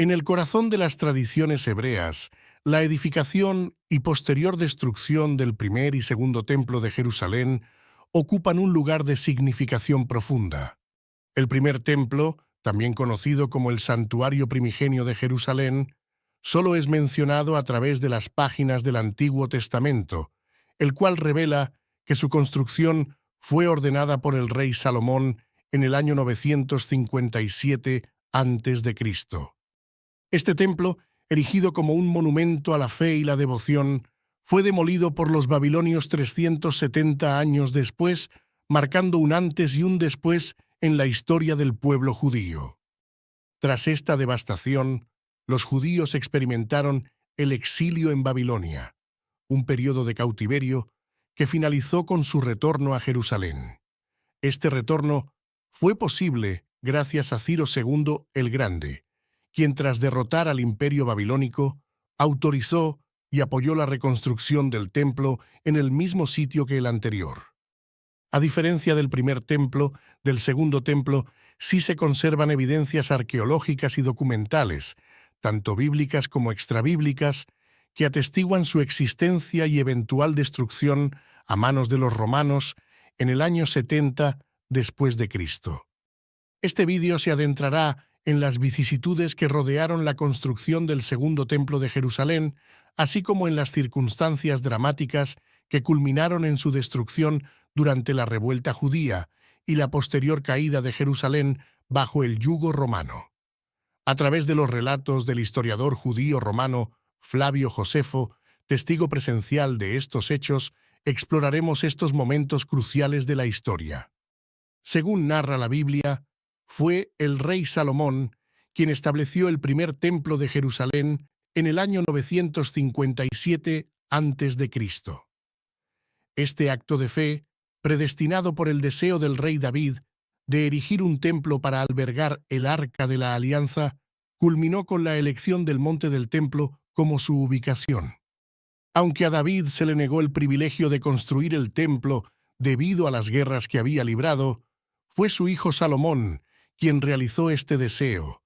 En el corazón de las tradiciones hebreas, la edificación y posterior destrucción del primer y segundo templo de Jerusalén ocupan un lugar de significación profunda. El primer templo, también conocido como el Santuario Primigenio de Jerusalén, solo es mencionado a través de las páginas del Antiguo Testamento, el cual revela que su construcción fue ordenada por el rey Salomón en el año 957 a.C. Este templo, erigido como un monumento a la fe y la devoción, fue demolido por los babilonios 370 años después, marcando un antes y un después en la historia del pueblo judío. Tras esta devastación, los judíos experimentaron el exilio en Babilonia, un periodo de cautiverio que finalizó con su retorno a Jerusalén. Este retorno fue posible gracias a Ciro II el Grande, quien tras derrotar al imperio babilónico, autorizó y apoyó la reconstrucción del templo en el mismo sitio que el anterior. A diferencia del primer templo, del segundo templo sí se conservan evidencias arqueológicas y documentales, tanto bíblicas como extrabíblicas, que atestiguan su existencia y eventual destrucción a manos de los romanos en el año 70 después de Cristo. Este vídeo se adentrará en las vicisitudes que rodearon la construcción del segundo templo de Jerusalén, así como en las circunstancias dramáticas que culminaron en su destrucción durante la revuelta judía y la posterior caída de Jerusalén bajo el yugo romano. A través de los relatos del historiador judío romano Flavio Josefo, testigo presencial de estos hechos, exploraremos estos momentos cruciales de la historia. Según narra la Biblia, fue el rey Salomón quien estableció el primer templo de Jerusalén en el año 957 a.C. Este acto de fe, predestinado por el deseo del rey David de erigir un templo para albergar el Arca de la Alianza, culminó con la elección del Monte del Templo como su ubicación. Aunque a David se le negó el privilegio de construir el templo debido a las guerras que había librado, fue su hijo Salomón quien realizó este deseo,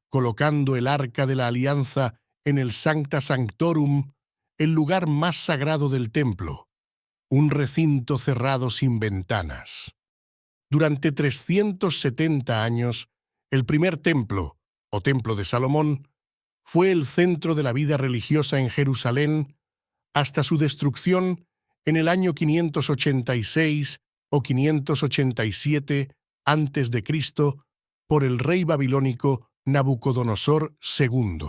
colocando el Arca de la Alianza en el Sancta Sanctorum, el lugar más sagrado del templo, un recinto cerrado sin ventanas. Durante 370 años, el primer templo, o Templo de Salomón, fue el centro de la vida religiosa en Jerusalén hasta su destrucción en el año 586 o 587 a.C. por el rey babilónico Nabucodonosor II.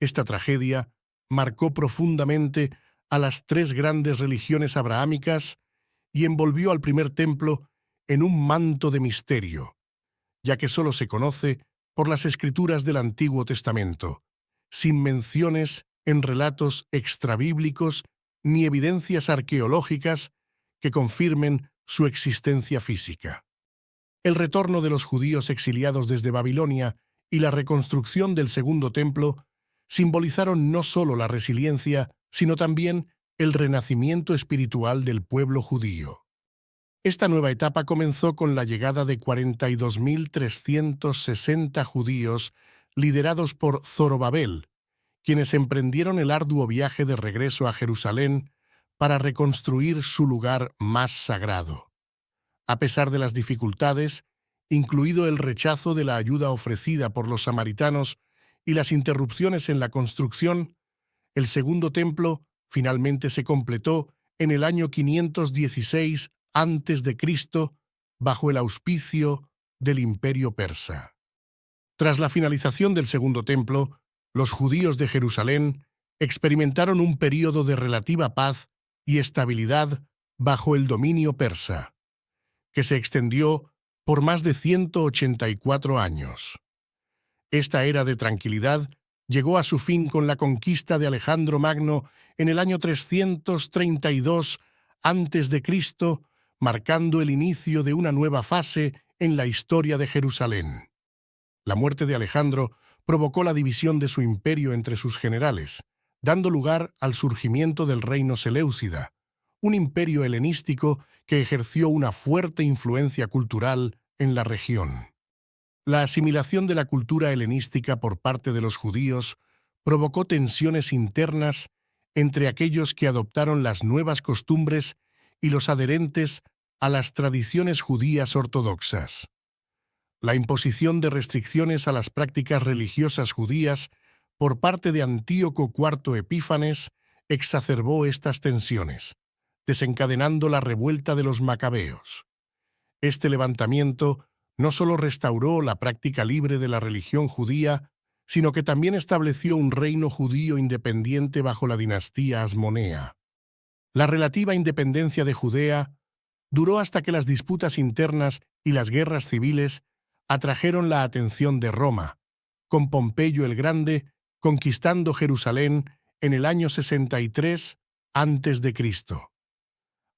Esta tragedia marcó profundamente a las tres grandes religiones abrahámicas y envolvió al primer templo en un manto de misterio, ya que solo se conoce por las escrituras del Antiguo Testamento, sin menciones en relatos extrabíblicos ni evidencias arqueológicas que confirmen su existencia física. El retorno de los judíos exiliados desde Babilonia y la reconstrucción del segundo templo simbolizaron no solo la resiliencia, sino también el renacimiento espiritual del pueblo judío. Esta nueva etapa comenzó con la llegada de 42.360 judíos liderados por Zorobabel, quienes emprendieron el arduo viaje de regreso a Jerusalén para reconstruir su lugar más sagrado. A pesar de las dificultades, incluido el rechazo de la ayuda ofrecida por los samaritanos y las interrupciones en la construcción, el segundo templo finalmente se completó en el año 516 a.C. bajo el auspicio del Imperio Persa. Tras la finalización del segundo templo, los judíos de Jerusalén experimentaron un período de relativa paz y estabilidad bajo el dominio persa, que se extendió por más de 184 años. Esta era de tranquilidad llegó a su fin con la conquista de Alejandro Magno en el año 332 a.C., marcando el inicio de una nueva fase en la historia de Jerusalén. La muerte de Alejandro provocó la división de su imperio entre sus generales, dando lugar al surgimiento del reino seleucida, un imperio helenístico que ejerció una fuerte influencia cultural en la región. La asimilación de la cultura helenística por parte de los judíos provocó tensiones internas entre aquellos que adoptaron las nuevas costumbres y los adherentes a las tradiciones judías ortodoxas. La imposición de restricciones a las prácticas religiosas judías por parte de Antíoco IV Epífanes exacerbó estas tensiones, desencadenando la revuelta de los macabeos. Este levantamiento no solo restauró la práctica libre de la religión judía, sino que también estableció un reino judío independiente bajo la dinastía Asmonea. La relativa independencia de Judea duró hasta que las disputas internas y las guerras civiles atrajeron la atención de Roma, con Pompeyo el Grande conquistando Jerusalén en el año 63 a.C.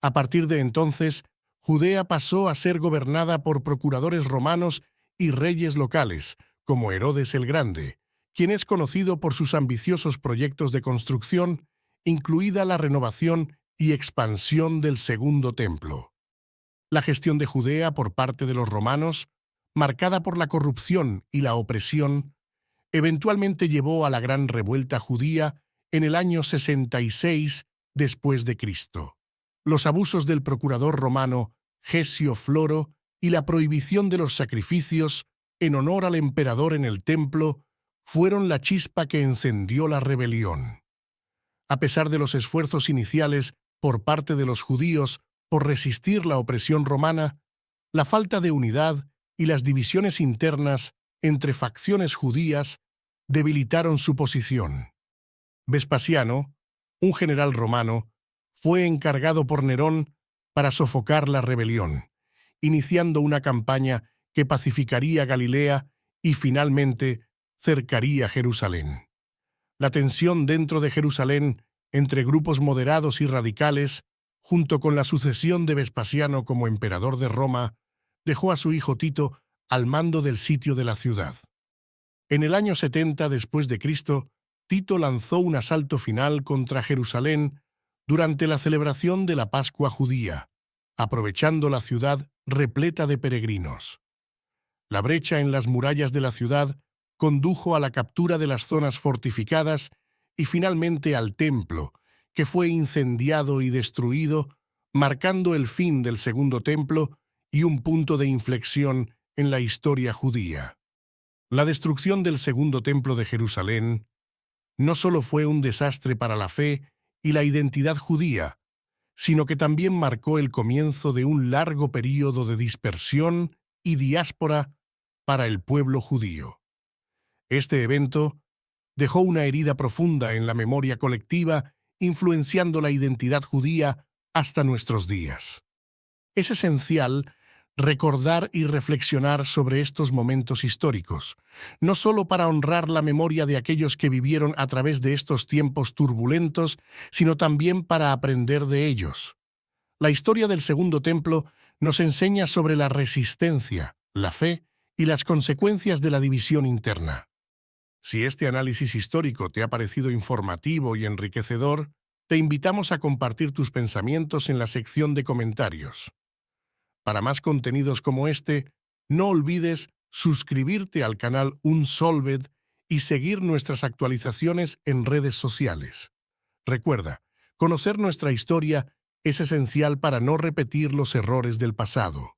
A partir de entonces, Judea pasó a ser gobernada por procuradores romanos y reyes locales, como Herodes el Grande, quien es conocido por sus ambiciosos proyectos de construcción, incluida la renovación y expansión del Segundo Templo. La gestión de Judea por parte de los romanos, marcada por la corrupción y la opresión, eventualmente llevó a la gran revuelta judía en el año 66 después de Cristo. Los abusos del procurador romano Gesio Floro y la prohibición de los sacrificios en honor al emperador en el templo fueron la chispa que encendió la rebelión. A pesar de los esfuerzos iniciales por parte de los judíos por resistir la opresión romana, la falta de unidad y las divisiones internas entre facciones judías debilitaron su posición. Vespasiano, un general romano, fue encargado por Nerón para sofocar la rebelión, iniciando una campaña que pacificaría Galilea y finalmente cercaría Jerusalén. La tensión dentro de Jerusalén entre grupos moderados y radicales, junto con la sucesión de Vespasiano como emperador de Roma, dejó a su hijo Tito al mando del sitio de la ciudad. En el año 70 después de Cristo, Tito lanzó un asalto final contra Jerusalén durante la celebración de la Pascua judía, aprovechando la ciudad repleta de peregrinos. La brecha en las murallas de la ciudad condujo a la captura de las zonas fortificadas y finalmente al templo, que fue incendiado y destruido, marcando el fin del Segundo Templo y un punto de inflexión en la historia judía. La destrucción del Segundo Templo de Jerusalén no solo fue un desastre para la fe y la identidad judía, sino que también marcó el comienzo de un largo período de dispersión y diáspora para el pueblo judío. Este evento dejó una herida profunda en la memoria colectiva, influenciando la identidad judía hasta nuestros días. Es esencial recordar y reflexionar sobre estos momentos históricos, no solo para honrar la memoria de aquellos que vivieron a través de estos tiempos turbulentos, sino también para aprender de ellos. La historia del Segundo Templo nos enseña sobre la resistencia, la fe y las consecuencias de la división interna. Si este análisis histórico te ha parecido informativo y enriquecedor, te invitamos a compartir tus pensamientos en la sección de comentarios. Para más contenidos como este, no olvides suscribirte al canal Unsolved y seguir nuestras actualizaciones en redes sociales. Recuerda, conocer nuestra historia es esencial para no repetir los errores del pasado.